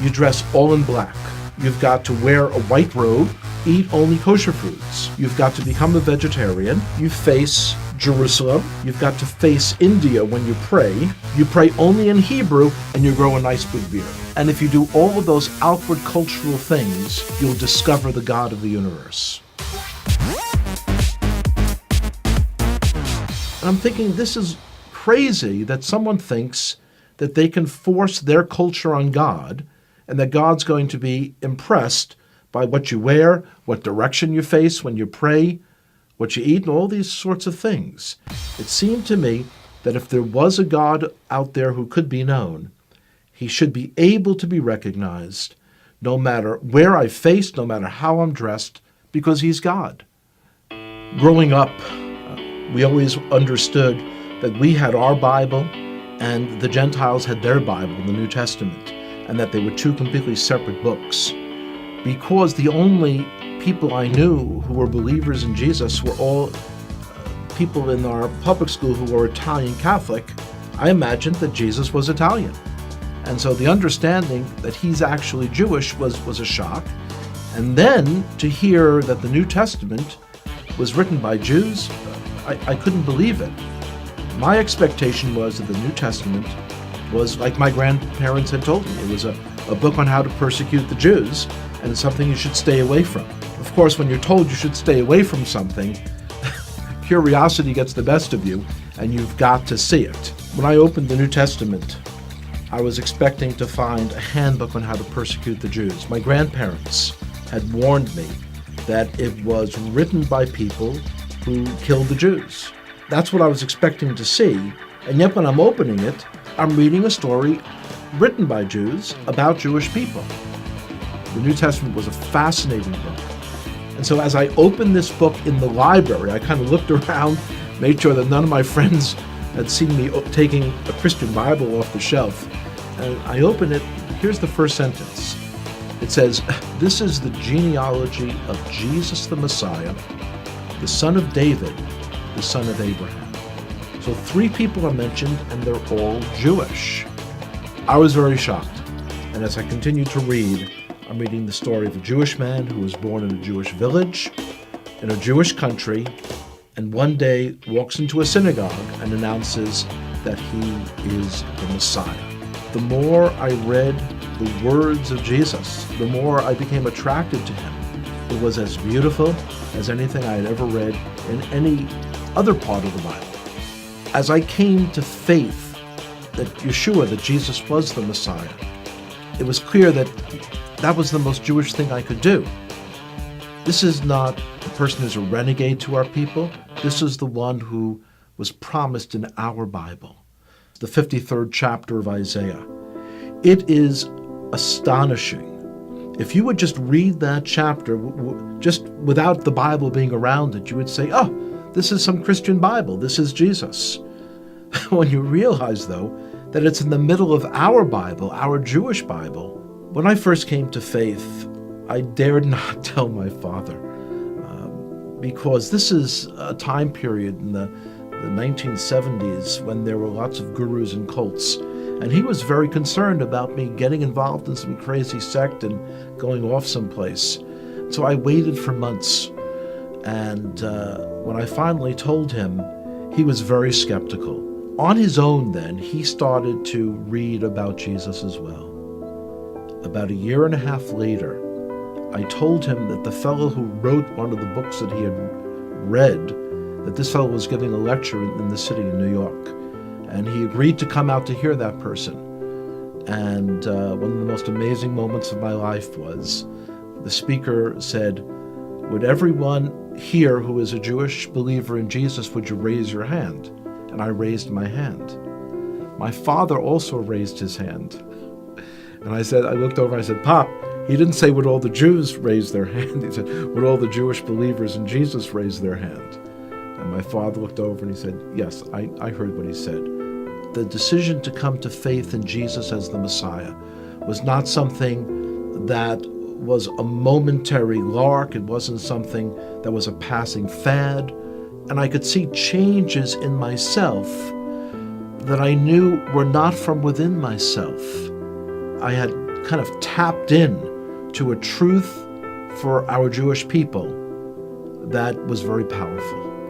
You dress all in black. You've got to wear a white robe, eat only kosher foods. You've got to become a vegetarian. You face Jerusalem. You've got to face India when you pray. You pray only in Hebrew, and you grow a nice big beard. And if you do all of those outward cultural things, you'll discover the God of the universe. And I'm thinking, this is crazy that someone thinks that they can force their culture on God, and that God's going to be impressed by what you wear, what direction you face when you pray, what you eat, and all these sorts of things. It seemed to me that if there was a God out there who could be known, he should be able to be recognized no matter where I face, no matter how I'm dressed, because he's God. Growing up, we always understood that we had our Bible and the Gentiles had their Bible, the New Testament, and that they were two completely separate books. Because the only people I knew who were believers in Jesus were all people in our public school who were Italian Catholic, I imagined that Jesus was Italian. And so the understanding that he's actually Jewish was a shock. And then to hear that the New Testament was written by Jews, I couldn't believe it. My expectation was that the New Testament was like my grandparents had told me. It was a book on how to persecute the Jews, and it's something you should stay away from. Of course, when you're told you should stay away from something, curiosity gets the best of you, and you've got to see it. When I opened the New Testament, I was expecting to find a handbook on how to persecute the Jews. My grandparents had warned me that it was written by people who killed the Jews. That's what I was expecting to see, and yet when I'm opening it, I'm reading a story written by Jews about Jewish people. The New Testament was a fascinating book. And so as I opened this book in the library, I kind of looked around, made sure that none of my friends had seen me taking a Christian Bible off the shelf. And I opened it. Here's the first sentence. It says, "This is the genealogy of Jesus the Messiah, the son of David, the son of Abraham." So 3 people are mentioned, and they're all Jewish. I was very shocked. And as I continued to read, I'm reading the story of a Jewish man who was born in a Jewish village, in a Jewish country, and one day walks into a synagogue and announces that he is the Messiah. The more I read the words of Jesus, the more I became attracted to him. It was as beautiful as anything I had ever read in any other part of the Bible. As I came to faith that Yeshua, that Jesus was the Messiah, it was clear that that was the most Jewish thing I could do. This is not a person who's a renegade to our people. This is the one who was promised in our Bible, the 53rd chapter of Isaiah. It is astonishing. If you would just read that chapter, just without the Bible being around it, you would say, oh, this is some Christian Bible. This is Jesus. When you realize, though, that it's in the middle of our Bible, our Jewish Bible. When I first came to faith, I dared not tell my father, because this is a time period in the 1970s when there were lots of gurus and cults, and he was very concerned about me getting involved in some crazy sect and going off someplace. So I waited for months, and when I finally told him, he was very skeptical. On his own then, he started to read about Jesus as well. About 1.5 years later, I told him that the fellow who wrote one of the books that he had read, that this fellow was giving a lecture in the city of New York. And he agreed to come out to hear that person. And one of the most amazing moments of my life was the speaker said, "Would everyone here who is a Jewish believer in Jesus, would you raise your hand?" And I raised my hand. My father also raised his hand. And I looked over and I said, "Pop," he didn't say would all the Jews raise their hand. He said, would all the Jewish believers in Jesus raise their hand? And my father looked over and he said, yes, I heard what he said. The decision to come to faith in Jesus as the Messiah was not something that was a momentary lark. It wasn't something that was a passing fad. And I could see changes in myself that I knew were not from within myself. I had kind of tapped in to a truth for our Jewish people that was very powerful.